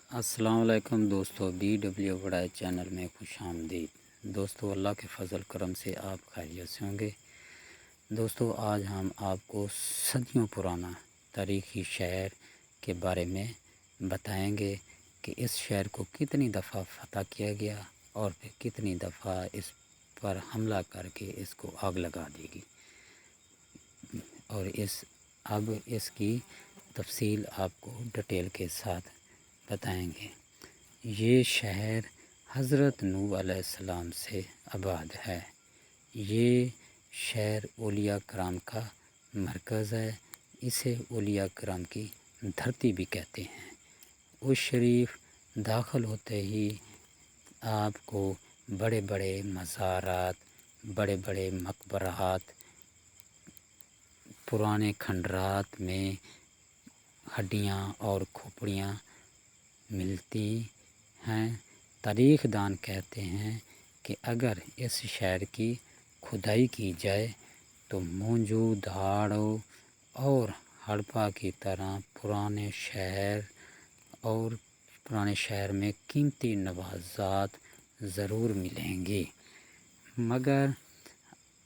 السلام علیکم دوستو، BW چینل میں خوش آمدید۔ دوستو، اللہ کے فضل کرم سے آپ خیریت سے ہوں گے۔ دوستو، آج ہم آپ کو صدیوں پرانا تاریخی شہر کے بارے میں بتائیں گے کہ اس شہر کو کتنی دفعہ فتح کیا گیا اور پھر کتنی دفعہ اس پر حملہ کر کے اس کو آگ لگا دی گئی، اور اب اس کی تفصیل آپ کو ڈیٹیل کے ساتھ بتائیں گے۔ یہ شہر حضرت نوح علیہ السلام سے آباد ہے۔ یہ شہر اولیاء کرام کا مرکز ہے۔ اسے اولیاء کرام کی دھرتی بھی کہتے ہیں۔ اس شریف داخل ہوتے ہی آپ کو بڑے بڑے مزارات، بڑے بڑے مقبرات، پرانے کھنڈرات میں ہڈیاں اور کھوپڑیاں ملتی ہیں۔ تاریخ دان کہتے ہیں کہ اگر اس شہر کی کھدائی کی جائے تو موئنجو داڑو اور ہڑپا کی طرح پرانے شہر میں قیمتی نوادرات ضرور ملیں گے، مگر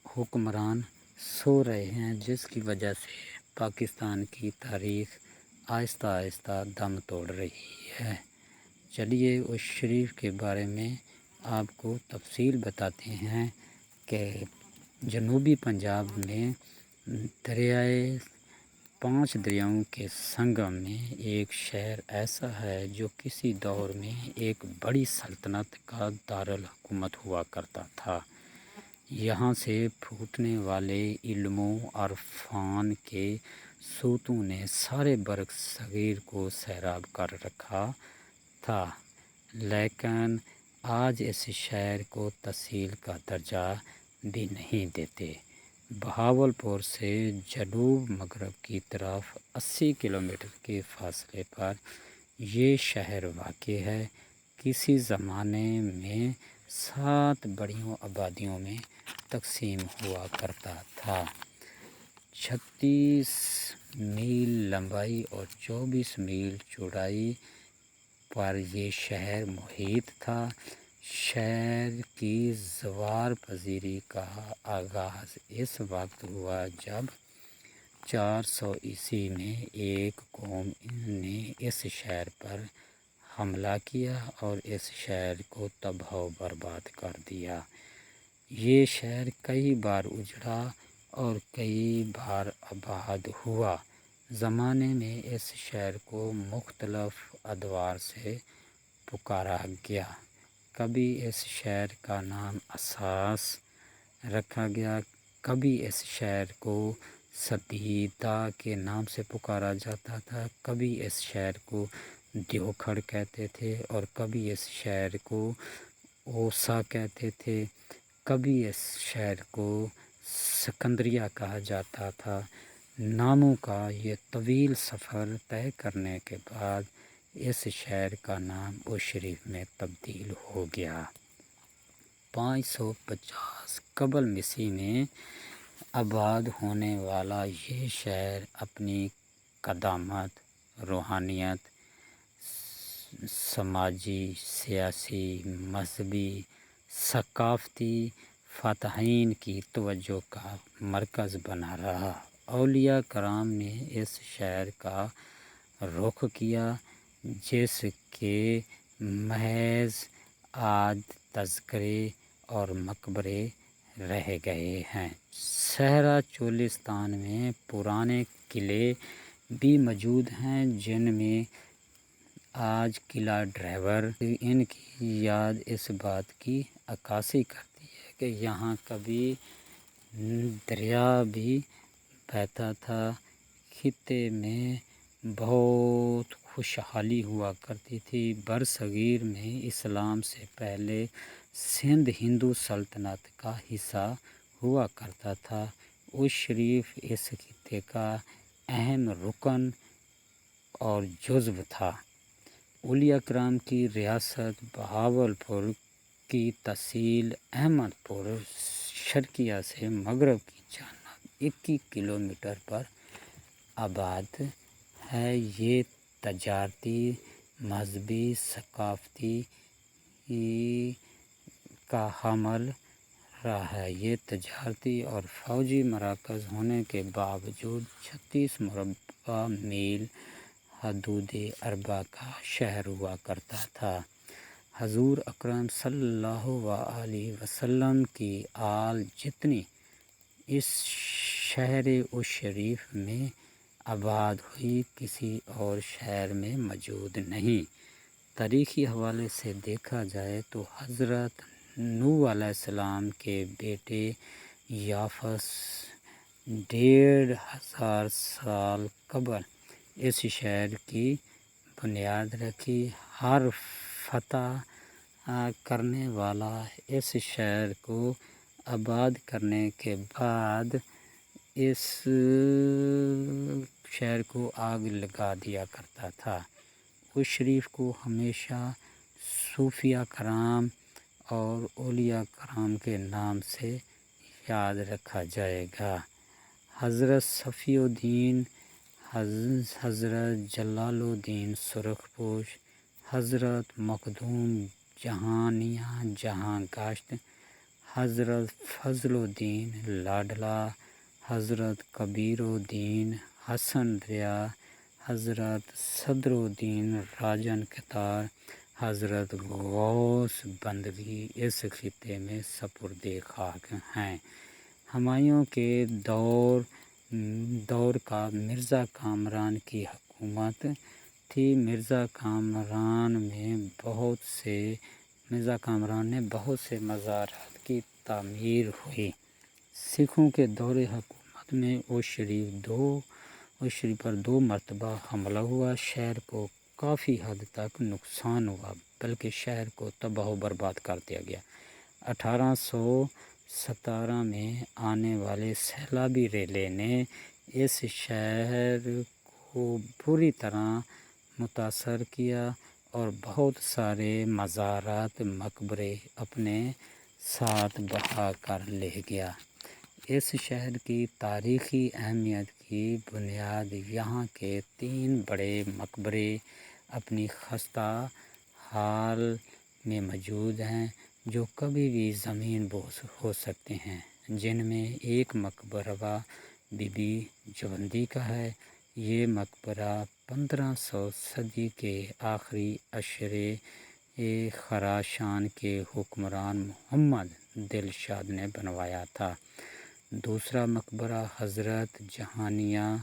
حکمران سو رہے ہیں، جس کی وجہ سے پاکستان کی تاریخ آہستہ آہستہ دم توڑ رہی ہے۔ چلیے اس شریف کے بارے میں آپ کو تفصیل بتاتے ہیں کہ جنوبی پنجاب میں پانچ دریاؤں کے سنگم میں ایک شہر ایسا ہے جو کسی دور میں ایک بڑی سلطنت کا دارالحکومت ہوا کرتا تھا۔ یہاں سے پھوٹنے والے علم و عرفان کے سوتوں نے سارے برِ صغیر کو سیراب کر رکھا تھا، لیکن آج اس شہر کو تحصیل کا درجہ بھی نہیں دیتے۔ بہاولپور سے جنوب مغرب کی طرف 80 کلومیٹر کے فاصلے پر یہ شہر واقع ہے۔ کسی زمانے میں 7 بڑی آبادیوں میں تقسیم ہوا کرتا تھا۔ 36 میل لمبائی اور 24 میل چوڑائی پر یہ شہر محیط تھا۔ شہر کی زوار پذیری کا آغاز اس وقت ہوا جب 400 عیسوی میں ایک قوم نے اس شہر پر حملہ کیا اور اس شہر کو تباہ و برباد کر دیا۔ یہ شہر کئی بار اجڑا اور کئی بار آباد ہوا۔ زمانے میں اس شہر کو مختلف ادوار سے پکارا گیا۔ کبھی اس شہر کا نام اساس رکھا گیا، کبھی اس شہر کو سبیتا کے نام سے پکارا جاتا تھا، کبھی اس شہر کو دیوکھڑ کہتے تھے اور کبھی اس شہر کو اوسا کہتے تھے، کبھی اس شہر کو سکندریہ کہا جاتا تھا۔ ناموں کا یہ طویل سفر طے کرنے کے بعد اس شہر کا نام اس شریف میں تبدیل ہو گیا۔ 550 قبل مسیح میں آباد ہونے والا یہ شہر اپنی قدامت، روحانیت، سماجی، سیاسی، مذہبی، ثقافتی فاتحین کی توجہ کا مرکز بنا رہا۔ اولیاء کرام نے اس شہر کا رخ کیا، جس کے محض آج تذکرے اور مقبرے رہ گئے ہیں۔ صحرا چولستان میں پرانے قلعے بھی موجود ہیں، جن میں آج قلعہ ڈرائیور ان کی یاد اس بات کی عکاسی کرتی ہے کہ یہاں کبھی دریا بھی بہتا تھا۔ خطے میں بہت خوشحالی ہوا کرتی تھی۔ برصغیر میں اسلام سے پہلے سندھ ہندو سلطنت کا حصہ ہوا کرتا تھا۔ اس شریف اس خطے کا اہم رکن اور جزو تھا۔ اولیاء کرام کی ریاست بہاولپور کی تحصیل احمد پور شرقیہ سے مغرب کی جانب 21 کلومیٹر پر آباد ہے۔ یہ تجارتی مذہبی ثقافتی کا حامل رہا ہے۔ یہ تجارتی اور فوجی مراکز ہونے کے باوجود 36 مربع میل حدود اربع کا شہر ہوا کرتا تھا۔ حضور اکرم صلی اللہ علیہ وسلم کی آل جتنی اس شہر شریف میں آباد ہوئی کسی اور شہر میں موجود نہیں۔ تاریخی حوالے سے دیکھا جائے تو حضرت نوح علیہ السلام کے بیٹے یافس 1500 سال قبل اس شہر کی بنیاد رکھی۔ ہر فتح کرنے والا اس شہر کو آباد کرنے کے بعد اس شہر کو آگ لگا دیا کرتا تھا۔ اس شریف کو ہمیشہ صوفیہ کرام اور اولیاء کرام کے نام سے یاد رکھا جائے گا۔ حضرت صفی الدین، حضرت جلال الدین سرخ پوش، حضرت مخدوم جہانیاں جہاں گشت، حضرت فضل الدین لاڈلہ، حضرت کبیر الدین حسن ریا، حضرت صدر الدین راجن کتار، حضرت غوث بندری اس خطے میں سپرد خاک ہیں۔ ہمایوں کے دور کا مرزا کامران کی حکومت تھی۔ مرزا کامران نے بہت سے مزارات کی تعمیر ہوئی۔ سکھوں کے دور حکومت میں اس شریف پر 2 مرتبہ حملہ ہوا۔ شہر کو کافی حد تک نقصان ہوا بلکہ شہر کو تباہ و برباد کر دیا گیا۔ 1817 میں آنے والے سیلابی ریلے نے اس شہر کو بری طرح متاثر کیا اور بہت سارے مزارات مقبرے اپنے ساتھ بہا کر لے گیا۔ اس شہر کی تاریخی اہمیت کی بنیاد یہاں کے 3 بڑے مقبرے اپنی خستہ حال میں موجود ہیں جو کبھی بھی زمین بوس ہو سکتے ہیں، جن میں ایک مقبرہ بی بی جوندی کا ہے۔ یہ مقبرہ 1500 صدی کے آخری عشرے خراسان کے حکمران محمد دلشاد نے بنوایا تھا۔ دوسرا مقبرہ حضرت جہانیاں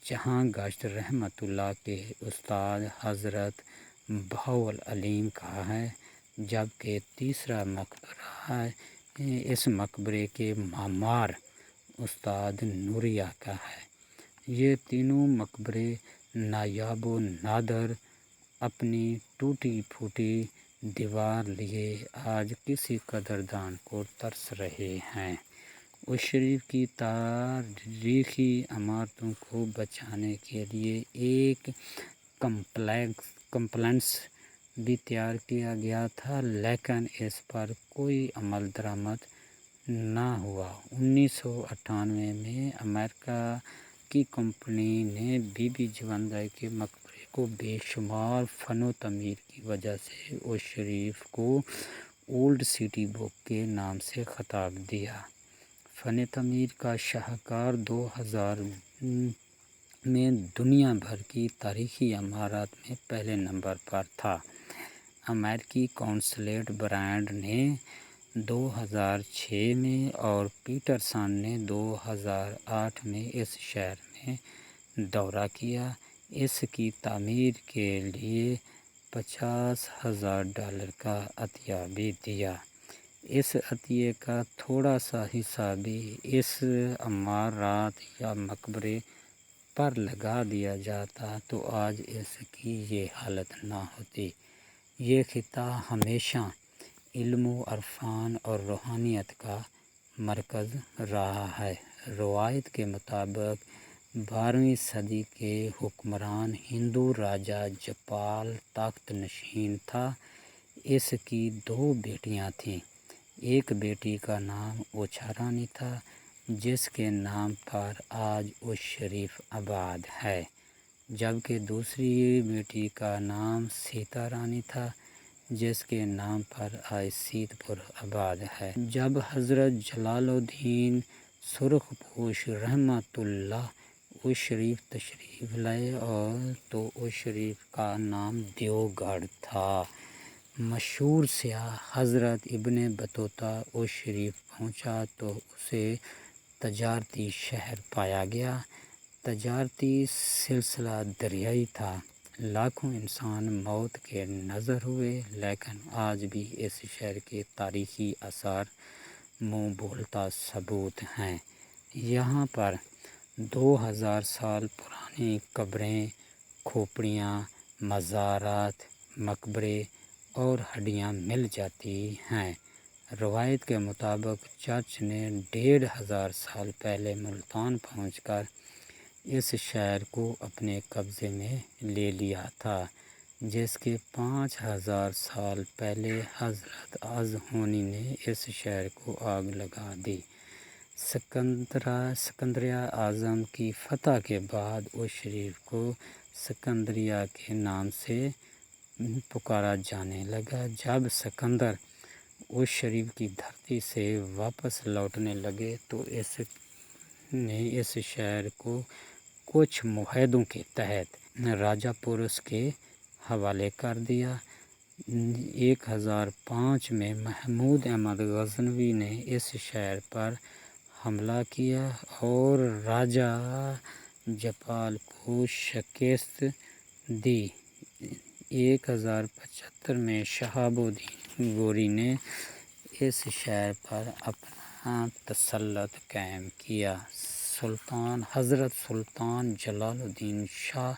جہاں گشت رحمۃ اللہ کے استاد حضرت بہاؤالعلم کا ہے، جبکہ تیسرا مقبرہ اس مقبرے کے معمار استاد نوریا کا ہے۔ یہ تینوں مقبرے نایاب و نادر اپنی ٹوٹی پھوٹی دیوار لیے آج کسی قدردان کو ترس رہے ہیں۔ اس شریف کی تاریخی عمارتوں کو بچانے کے لیے ایک کمپلیکس بھی تیار کیا گیا تھا لیکن اس پر کوئی عمل درآمد نہ ہوا۔ 1998 میں امریکہ کی کمپنی نے بی بی جوندی کے مقبرے کو بے شمار فن و تعمیر کی وجہ سے اس شریف کو اولڈ سٹی بک کے نام سے خطاب دیا۔ فن تعمیر کا شاہکار 2000 میں دنیا بھر کی تاریخی عمارات میں پہلے نمبر پر تھا۔ امریکی قونصلیٹ برانڈ نے 2006 میں اور پیٹرسن نے 2008 میں اس شہر میں دورہ کیا۔ اس کی تعمیر کے لیے $50,000 کا عطیہ بھی دیا۔ اس عطیے کا تھوڑا سا حصہ بھی اس عمارت یا مقبرے پر لگا دیا جاتا تو آج اس کی یہ حالت نہ ہوتی۔ یہ خطہ ہمیشہ علم و عرفان اور روحانیت کا مرکز رہا ہے۔ روایت کے مطابق 12ویں صدی کے حکمران ہندو راجا جیپال تخت نشین تھا۔ اس کی 2 بیٹیاں تھیں۔ ایک بیٹی کا نام اوچھا رانی تھا جس کے نام پر آج اس شریف آباد ہے۔ جبکہ دوسری بیٹی کا نام سیتا رانی تھا، جس کے نام پر آج سیت پور آباد ہے۔ جب حضرت جلال الدین سرخ پوش رحمۃ اللہ اس شریف تشریف لائے اور تو اس شریف کا نام دیو گڑھ تھا۔ مشہور سیاح حضرت ابن بطوطہ اس شریف پہنچا تو اسے تجارتی شہر پایا گیا۔ تجارتی سلسلہ دریائی تھا، لاکھوں انسان موت کے نذر ہوئے، لیکن آج بھی اس شہر کے تاریخی آثار منہ بولتا ثبوت ہیں۔ یہاں پر 2000 سال پرانی قبریں، کھوپڑیاں، مزارات، مقبرے اور ہڈیاں مل جاتی ہیں۔ روایت کے مطابق چرچ نے 1500 سال پہلے ملتان پہنچ کر اس شہر کو اپنے قبضے میں لے لیا تھا، جس کے 5000 سال پہلے حضرت اعظہونی نے اس شہر کو آگ لگا دی۔ اسکندریہ اعظم کی فتح کے بعد اس شریف کو اسکندریہ کے نام سے پکارا جانے لگا۔ جب اسکندر اس شریف کی دھرتی سے واپس لوٹنے لگے تو اس نے اس شہر کو کچھ معاہدوں کے تحت راجہ پورس کے حوالے کر دیا۔ 1005 میں محمود احمد غزنوی نے اس شہر پر حملہ کیا اور راجہ جیپال کو شکست دی۔ 1075 میں شہاب الدین غوری نے اس شہر پر اپنا تسلط قائم کیا۔ حضرت سلطان جلال الدین شاہ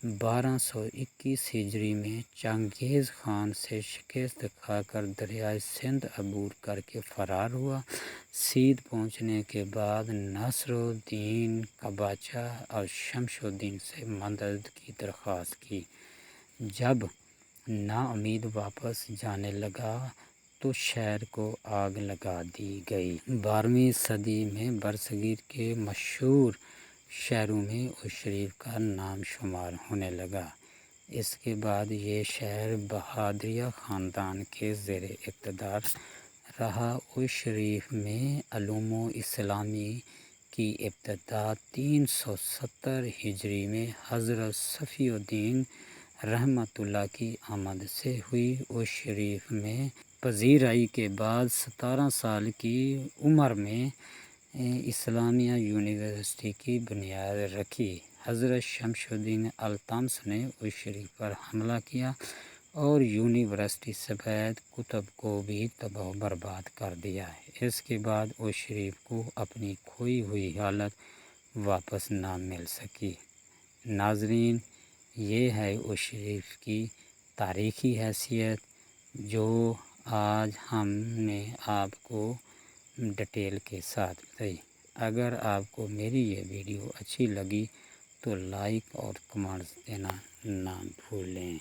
1221 ہجری میں چنگیز خان سے شکست کھا کر دریائے سندھ عبور کر کے فرار ہوا۔ سندھ پہنچنے کے بعد ناصر الدین قباچہ اور شمس الدین سے مدد کی درخواست کی۔ جب نا امید واپس جانے لگا تو شہر کو آگ لگا دی گئی۔ 12ویں صدی میں برصغیر کے مشہور شہروں میں اس شریف کا نام شمار ہونے لگا۔ اس کے بعد یہ شہر بہادریہ خاندان کے زیر اقتدار رہا۔ اس شریف میں علوم اسلامی کی ابتدا 370 ہجری میں حضرت صفی الدین رحمۃ اللہ کی آمد سے ہوئی۔ اس شریف میں پذیرائی کے بعد 17 سال کی عمر میں اسلامیہ یونیورسٹی کی بنیاد رکھی۔ حضرت شمس الدین التمش نے اس شریف پر حملہ کیا اور یونیورسٹی سمیت کتب کو بھی تباہ و برباد کر دیا۔ اس کے بعد اس شریف کو اپنی کھوئی ہوئی حالت واپس نہ مل سکی۔ ناظرین، یہ ہے اس شریف کی تاریخی حیثیت جو آج ہم نے آپ کو ڈیٹیل کے ساتھ بتائی۔ اگر آپ کو میری یہ ویڈیو اچھی لگی تو لائک اور کمنٹس دینا نہ بھولیں۔